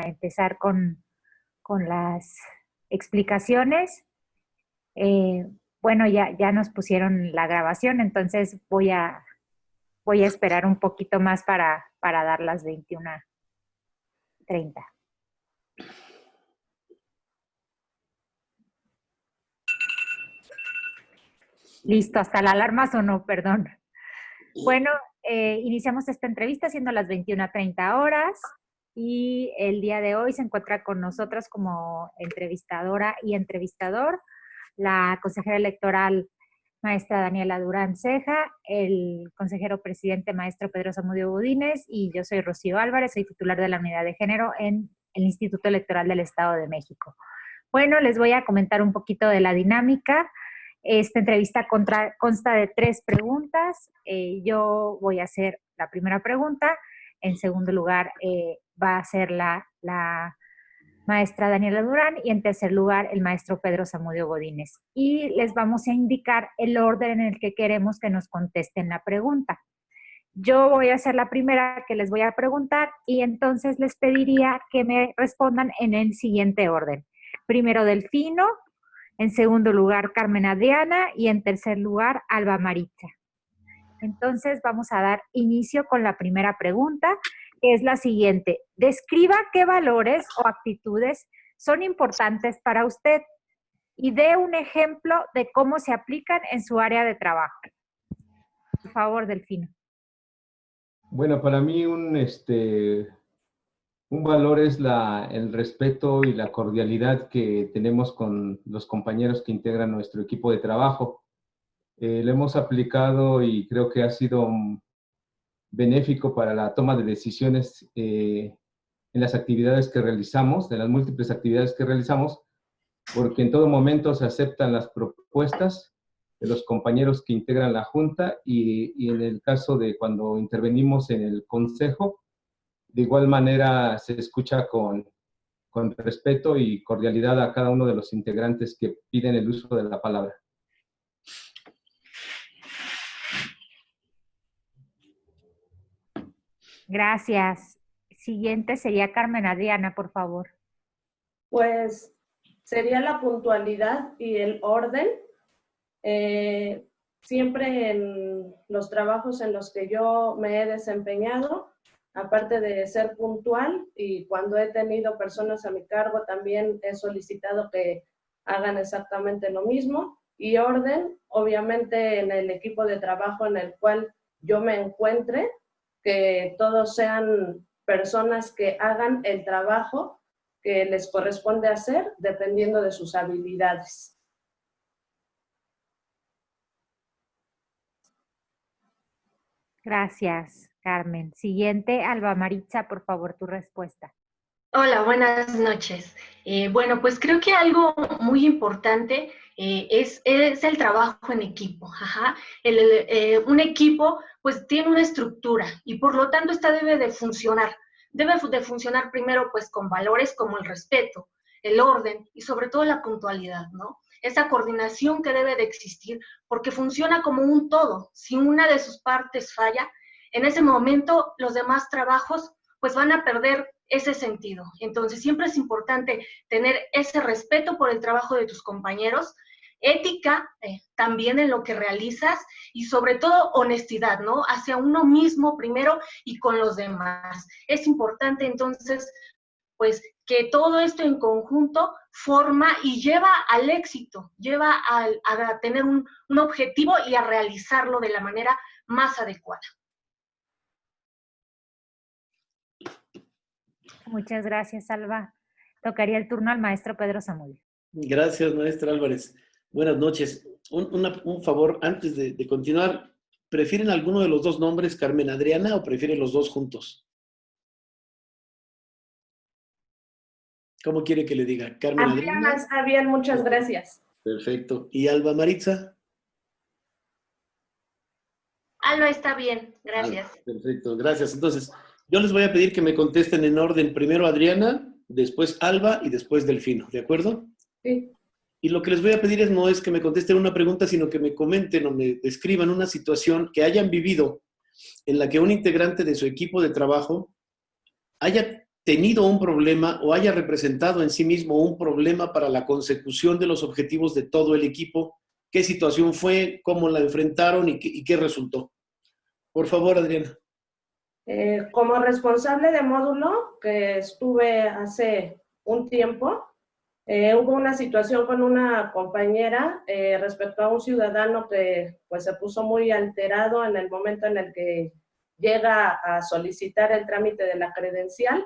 empezar con las explicaciones. Bueno, ya nos pusieron la grabación, entonces voy a esperar un poquito más para dar las 21:30. Listo, hasta la alarma sonó, perdón. Bueno, iniciamos esta entrevista siendo las 21:30 horas y el día de hoy se encuentra con nosotros como entrevistadora y entrevistador la consejera electoral maestra Daniela Durán Ceja, el consejero presidente maestro Pedro Zamudio Godínez y yo soy Rocío Álvarez, soy titular de la Unidad de Género en el Instituto Electoral del Estado de México. Bueno, les voy a comentar un poquito de la dinámica. Esta entrevista consta de 3 preguntas. Yo voy a hacer la primera pregunta. En segundo lugar, va a ser la maestra Daniela Durán y en tercer lugar, el maestro Pedro Zamudio Godínez. Y les vamos a indicar el orden en el que queremos que nos contesten la pregunta. Yo voy a hacer la primera que les voy a preguntar y entonces les pediría que me respondan en el siguiente orden. Primero Delfino, en segundo lugar Carmen Adriana y en tercer lugar Alba Maritza. Entonces vamos a dar inicio con la primera pregunta, que es la siguiente. Describa qué valores o actitudes son importantes para usted y dé un ejemplo de cómo se aplican en su área de trabajo. Por favor, Delfino. Bueno, para mí un valor es el respeto y la cordialidad que tenemos con los compañeros que integran nuestro equipo de trabajo. Lo hemos aplicado y creo que ha sido benéfico para la toma de decisiones en las actividades que realizamos, de las múltiples actividades que realizamos, porque en todo momento se aceptan las propuestas de los compañeros que integran la Junta y en el caso de cuando intervenimos en el Consejo, de igual manera se escucha con respeto y cordialidad a cada uno de los integrantes que piden el uso de la palabra. Gracias. Siguiente sería Carmen Adriana, por favor. Pues sería la puntualidad y el orden. Siempre en los trabajos en los que yo me he desempeñado, aparte de ser puntual y cuando he tenido personas a mi cargo, también he solicitado que hagan exactamente lo mismo. Y orden, obviamente en el equipo de trabajo en el cual yo me encuentre, que todos sean personas que hagan el trabajo que les corresponde hacer dependiendo de sus habilidades. Gracias, Carmen. Siguiente, Alba Maritza, por favor, tu respuesta. Hola, buenas noches. Bueno, pues creo que algo muy importante es el trabajo en equipo. Ajá. Un equipo pues tiene una estructura y por lo tanto esta debe de funcionar. Debe de funcionar primero pues con valores como el respeto, el orden y sobre todo la puntualidad, ¿no? Esa coordinación que debe de existir porque funciona como un todo. Si una de sus partes falla, en ese momento los demás trabajos pues van a perder ese sentido. Entonces siempre es importante tener ese respeto por el trabajo de tus compañeros, ética también en lo que realizas y sobre todo honestidad, ¿no? Hacia uno mismo primero y con los demás. Es importante entonces pues que todo esto en conjunto forma y lleva al éxito, lleva a tener un objetivo y a realizarlo de la manera más adecuada. Muchas gracias, Alba. Tocaría el turno al maestro Pedro Zamudio. Gracias, maestra Álvarez. Buenas noches. Un favor, antes de continuar, ¿prefieren alguno de los dos nombres, Carmen Adriana, o prefieren los dos juntos? ¿Cómo quiere que le diga? Carmen Adriana. Está bien, muchas gracias. Perfecto. ¿Y Alba Maritza? Alba está bien, gracias. Perfecto, gracias. Entonces, yo les voy a pedir que me contesten en orden. Primero Adriana, después Alba y después Delfino, ¿de acuerdo? Sí. Y lo que les voy a pedir no es que me contesten una pregunta, sino que me comenten o me describan una situación que hayan vivido en la que un integrante de su equipo de trabajo haya tenido un problema o haya representado en sí mismo un problema para la consecución de los objetivos de todo el equipo. ¿Qué situación fue? ¿Cómo la enfrentaron y qué resultó? Por favor, Adriana. Como responsable de módulo, que estuve hace un tiempo, hubo una situación con una compañera respecto a un ciudadano que pues, se puso muy alterado en el momento en el que llega a solicitar el trámite de la credencial.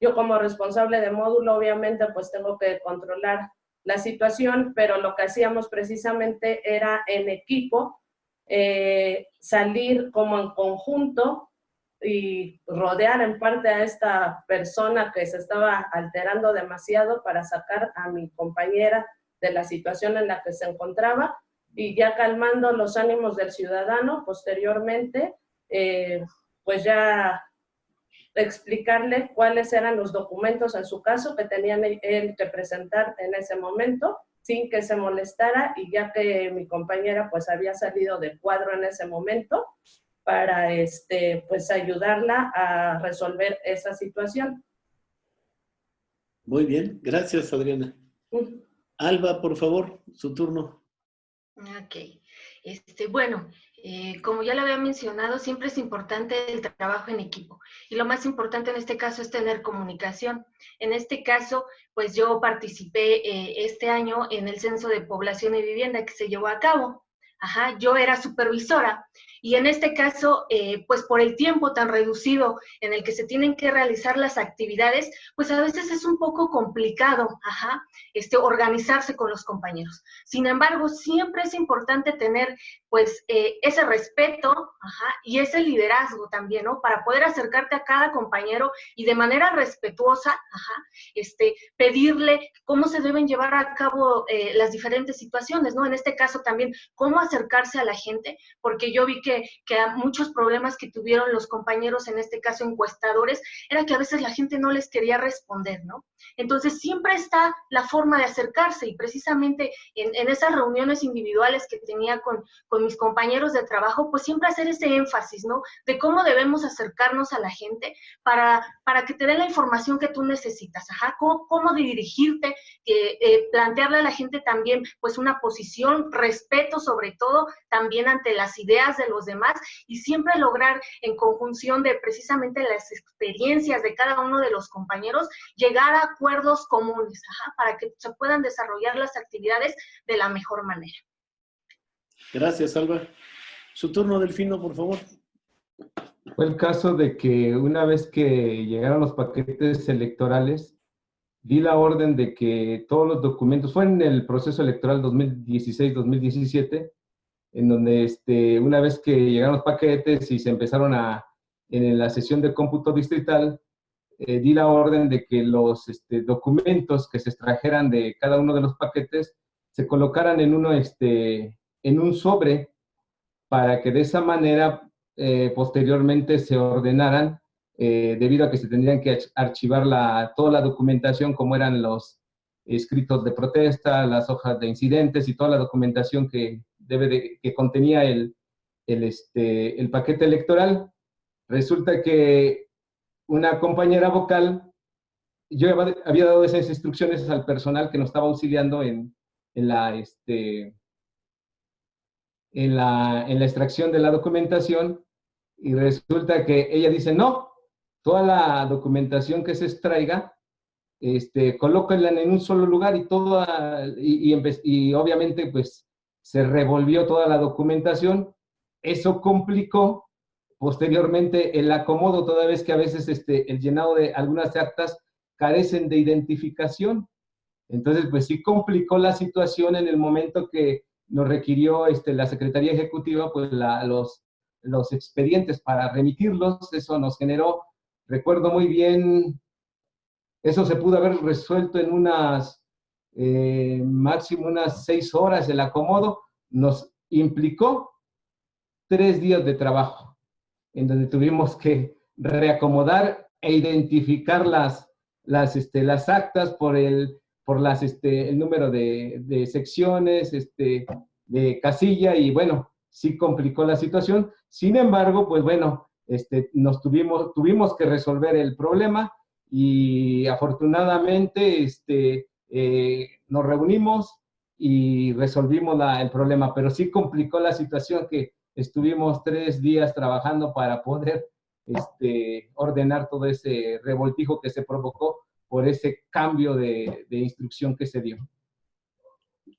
Yo como responsable de módulo, obviamente, pues tengo que controlar la situación, pero lo que hacíamos precisamente era en equipo, salir como en conjunto y rodear en parte a esta persona que se estaba alterando demasiado para sacar a mi compañera de la situación en la que se encontraba y ya calmando los ánimos del ciudadano, posteriormente, pues ya explicarle cuáles eran los documentos en su caso que tenían él que presentar en ese momento sin que se molestara y ya que mi compañera pues había salido de cuadro en ese momento, para pues ayudarla a resolver esa situación. Muy bien, gracias, Adriana. Alba, por favor, su turno. Ok. Bueno, como ya lo había mencionado, siempre es importante el trabajo en equipo. Y lo más importante en este caso es tener comunicación. En este caso, pues yo participé este año en el Censo de Población y Vivienda que se llevó a cabo. Ajá, yo era supervisora y en este caso, pues por el tiempo tan reducido en el que se tienen que realizar las actividades, pues a veces es un poco complicado, ajá, organizarse con los compañeros. Sin embargo, siempre es importante tener, pues, ese respeto, ajá, y ese liderazgo también, ¿no? Para poder acercarte a cada compañero y de manera respetuosa, ajá, pedirle cómo se deben llevar a cabo las diferentes situaciones, ¿no? En este caso también, cómo acercarse a la gente, porque yo vi que muchos problemas que tuvieron los compañeros, en este caso encuestadores, era que a veces la gente no les quería responder, ¿no? Entonces siempre está la forma de acercarse y precisamente en esas reuniones individuales que tenía con mis compañeros de trabajo, pues siempre hacer ese énfasis, ¿no? De cómo debemos acercarnos a la gente para que te den la información que tú necesitas, ajá, cómo dirigirte, plantearle a la gente también, pues una posición, respeto sobre todo, también ante las ideas de los demás y siempre lograr en conjunción de precisamente las experiencias de cada uno de los compañeros, llegar a acuerdos comunes, ajá, para que se puedan desarrollar las actividades de la mejor manera. Gracias, Alba. Su turno, Delfino, por favor. Fue el caso de que una vez que llegaron los paquetes electorales, di la orden de que todos los documentos, fue en el proceso electoral 2016-2017, en donde una vez que llegaron los paquetes y se empezaron en la sesión de cómputo distrital, di la orden de que los documentos que se extrajeran de cada uno de los paquetes se colocaran en un sobre para que de esa manera posteriormente se ordenaran, debido a que se tendrían que archivar toda la documentación, como eran los escritos de protesta, las hojas de incidentes y toda la documentación que contenía el paquete electoral. Resulta que una compañera vocal, yo había dado esas instrucciones al personal que nos estaba auxiliando en la extracción de la documentación, y resulta que ella dice, no, toda la documentación que se extraiga, colóquenla en un solo lugar y obviamente pues se revolvió toda la documentación. Eso complicó posteriormente el acomodo, toda vez que a veces el llenado de algunas actas carecen de identificación. Entonces, pues sí complicó la situación en el momento que nos requirió la Secretaría Ejecutiva, pues los expedientes para remitirlos. Eso nos generó, recuerdo muy bien, eso se pudo haber resuelto en máximo unas 6 horas el acomodo. Nos implicó 3 días de trabajo, en donde tuvimos que reacomodar e identificar las actas por el número de secciones, de casilla, y bueno, sí complicó la situación. Sin embargo, pues bueno, tuvimos que resolver el problema y afortunadamente nos reunimos y resolvimos el problema, pero sí complicó la situación que estuvimos 3 días trabajando para poder ordenar todo ese revoltijo que se provocó por ese cambio de instrucción que se dio.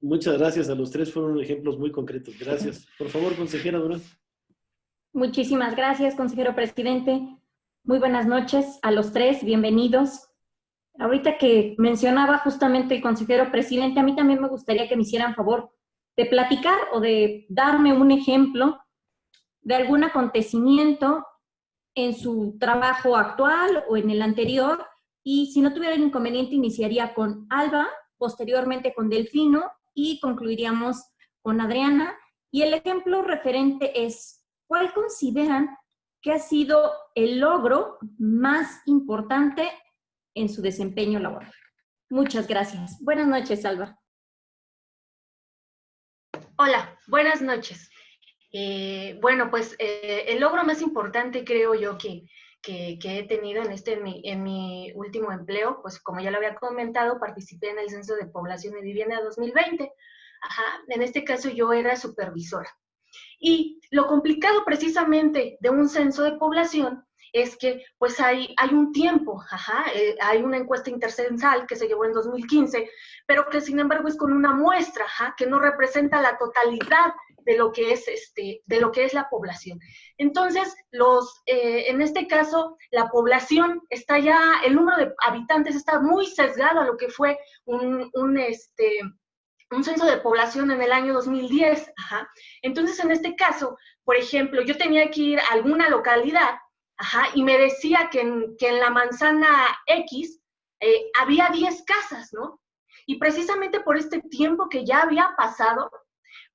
Muchas gracias a los tres, fueron ejemplos muy concretos. Gracias. Por favor, consejera Durán. Muchísimas gracias, consejero presidente. Muy buenas noches a los tres, bienvenidos. Ahorita que mencionaba justamente el consejero presidente, a mí también me gustaría que me hicieran favor de platicar o de darme un ejemplo de algún acontecimiento en su trabajo actual o en el anterior, y si no tuviera el inconveniente iniciaría con Alba, posteriormente con Delfino y concluiríamos con Adriana. Y el ejemplo referente es, ¿cuál consideran que ha sido el logro más importante en su desempeño laboral? Muchas gracias. Buenas noches, Alba. Hola, buenas noches. Bueno, pues el logro más importante creo yo que he tenido en mi último empleo, pues como ya lo había comentado, participé en el Censo de Población y Vivienda 2020. Ajá, en este caso yo era supervisora. Y lo complicado precisamente de un censo de población es que pues hay un tiempo, hay una encuesta intercensal que se llevó en 2015, pero que sin embargo es con una muestra, que no representa la totalidad de lo que es la población. Entonces, en este caso, la población está ya, el número de habitantes está muy sesgado a lo que fue un censo de población en el año 2010. Entonces, en este caso, por ejemplo, yo tenía que ir a alguna localidad, y me decía que en la manzana X había 10 casas, ¿no? Y precisamente por este tiempo que ya había pasado,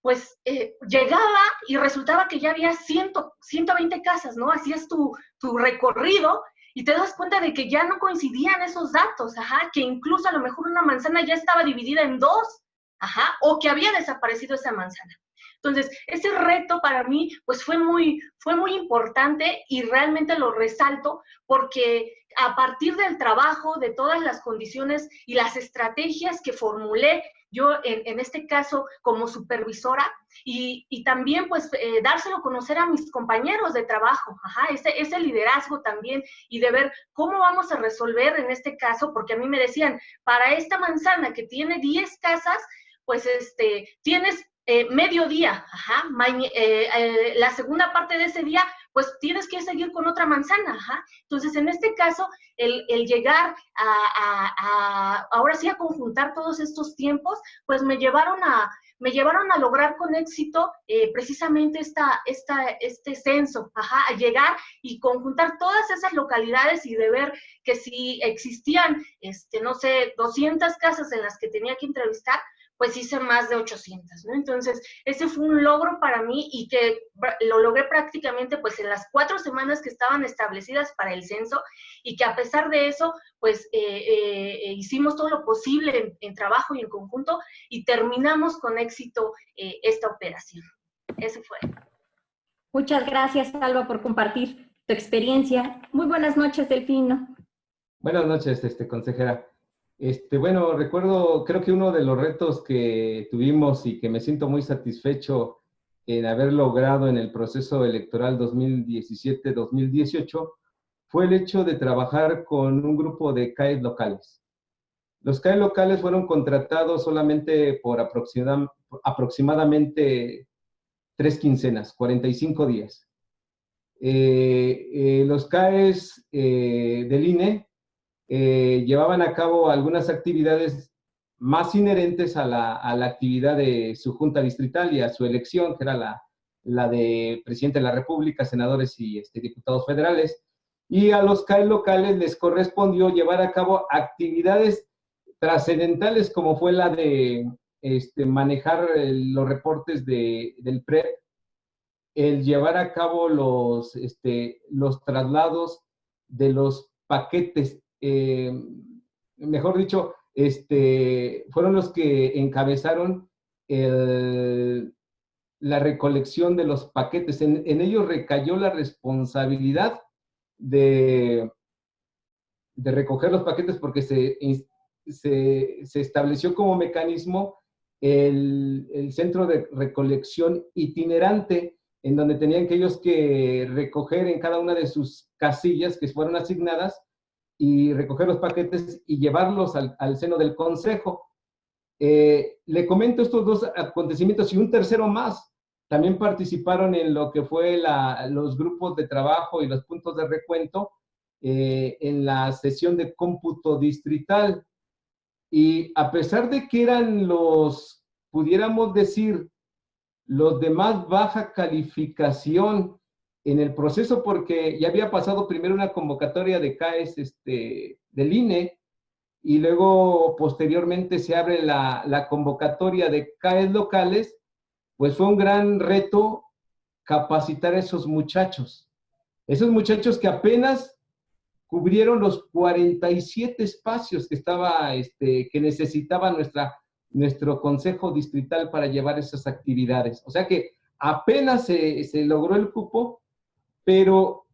pues llegaba y resultaba que ya había 120 casas, ¿no? Hacías tu recorrido y te das cuenta de que ya no coincidían esos datos, que incluso a lo mejor una manzana ya estaba dividida en 2, o que había desaparecido esa manzana. Entonces, ese reto para mí, pues fue muy importante y realmente lo resalto porque a partir del trabajo, de todas las condiciones y las estrategias que formulé yo en este caso como supervisora y también pues dárselo a conocer a mis compañeros de trabajo, ese liderazgo también y de ver cómo vamos a resolver en este caso, porque a mí me decían, para esta manzana que tiene 10 casas, pues tienes mediodía, la segunda parte de ese día, pues tienes que seguir con otra manzana, Entonces, en este caso, el llegar ahora sí a conjuntar todos estos tiempos, pues me llevaron a lograr con éxito precisamente este censo, a llegar y conjuntar todas esas localidades y de ver que si existían, no sé, 200 casas en las que tenía que entrevistar, pues hice más de 800, ¿no? Entonces, ese fue un logro para mí y que lo logré prácticamente pues en las 4 semanas que estaban establecidas para el censo y que a pesar de eso, pues hicimos todo lo posible en trabajo y en conjunto y terminamos con éxito esta operación. Eso fue. Muchas gracias, Alba, por compartir tu experiencia. Muy buenas noches, Delfino. Buenas noches, consejera. Bueno, recuerdo, creo que uno de los retos que tuvimos y que me siento muy satisfecho en haber logrado en el proceso electoral 2017-2018 fue el hecho de trabajar con un grupo de CAEs locales. Los CAEs locales fueron contratados solamente por aproximadamente 3 quincenas, 45 días. Los CAEs del INE llevaban a cabo algunas actividades más inherentes a la actividad de su junta distrital y a su elección, que era la de presidente de la República, senadores y diputados federales. Y a los CAE locales les correspondió llevar a cabo actividades trascendentales, como fue la de manejar los reportes del PREP, el llevar a cabo los traslados de los paquetes. Mejor dicho, fueron los que encabezaron la recolección de los paquetes. En ellos recayó la responsabilidad de recoger los paquetes porque se estableció como mecanismo el centro de recolección itinerante, en donde tenían que ellos que recoger en cada una de sus casillas que fueron asignadas y recoger los paquetes y llevarlos al seno del consejo. Le comento estos dos acontecimientos y un tercero más. También participaron en lo que fue los grupos de trabajo y los puntos de recuento en la sesión de cómputo distrital. Y a pesar de que eran pudiéramos decir, los de más baja calificación en el proceso, porque ya había pasado primero una convocatoria de CAES del INE, y luego posteriormente se abre la convocatoria de CAES locales, pues fue un gran reto capacitar a esos muchachos que apenas cubrieron los 47 espacios que necesitaba nuestro consejo distrital para llevar esas actividades. O sea que apenas se logró el cupo, pero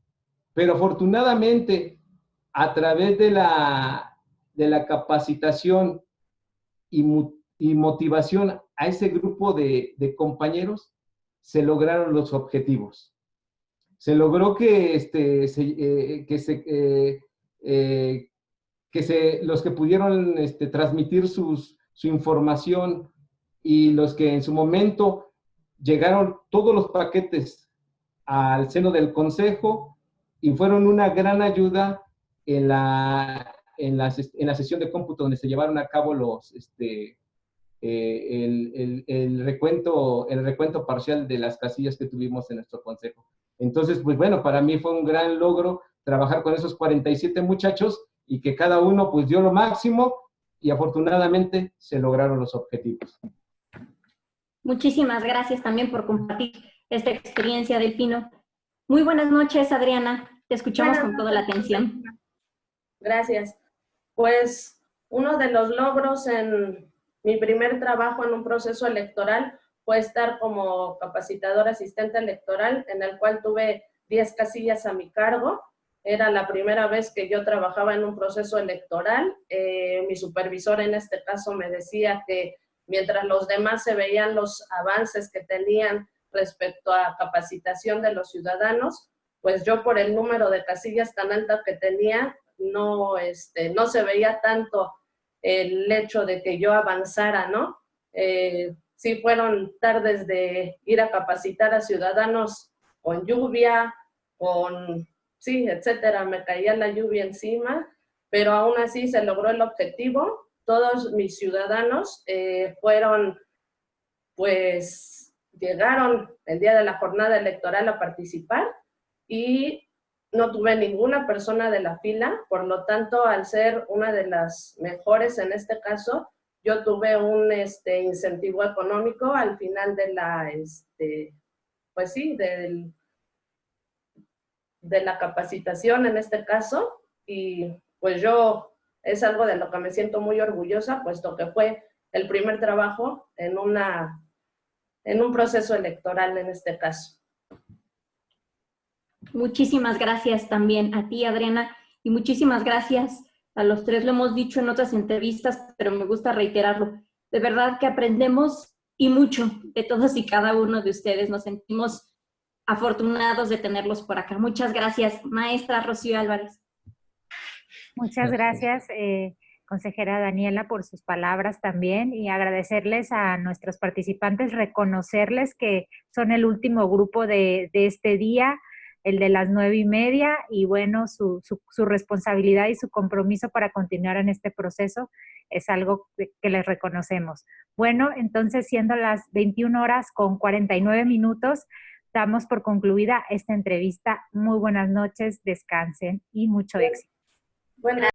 afortunadamente a través de la capacitación y motivación a ese grupo de compañeros, se lograron los objetivos. Se logró que los que pudieron transmitir su información y los que en su momento llegaron todos los paquetes al seno del consejo y fueron una gran ayuda en la sesión de cómputo donde se llevaron a cabo el recuento parcial de las casillas que tuvimos en nuestro consejo. Entonces, pues bueno, para mí fue un gran logro trabajar con esos 47 muchachos y que cada uno pues dio lo máximo y afortunadamente se lograron los objetivos. Muchísimas gracias también por compartir esta experiencia, Delfino. Muy buenas noches, Adriana. Te escuchamos con toda la atención. Gracias. Pues uno de los logros en mi primer trabajo en un proceso electoral fue estar como capacitadora asistente electoral, en el cual tuve 10 casillas a mi cargo. Era la primera vez que yo trabajaba en un proceso electoral. Mi supervisor en este caso me decía que mientras los demás se veían los avances que tenían respecto a capacitación de los ciudadanos, pues yo por el número de casillas tan altas que tenía, no se veía tanto el hecho de que yo avanzara, ¿no? Sí fueron tardes de ir a capacitar a ciudadanos con lluvia, sí, etcétera, me caía la lluvia encima, pero aún así se logró el objetivo. Todos mis ciudadanos llegaron el día de la jornada electoral a participar y no tuve ninguna persona de la fila, por lo tanto, al ser una de las mejores en este caso, yo tuve un incentivo económico al final de de la capacitación en este caso, y pues yo es algo de lo que me siento muy orgullosa, puesto que fue el primer trabajo en un proceso electoral en este caso. Muchísimas gracias también a ti, Adriana, y muchísimas gracias a los tres. Lo hemos dicho en otras entrevistas, pero me gusta reiterarlo. De verdad que aprendemos y mucho de todos y cada uno de ustedes. Nos sentimos afortunados de tenerlos por acá. Muchas gracias, maestra Rocío Álvarez. Muchas gracias, consejera Daniela, por sus palabras también, y agradecerles a nuestros participantes, reconocerles que son el último grupo de este día, el de las 9:30, y bueno, su responsabilidad y su compromiso para continuar en este proceso es algo que les reconocemos. Bueno, entonces, siendo las 21:49, damos por concluida esta entrevista. Muy buenas noches, descansen y mucho éxito. Buenas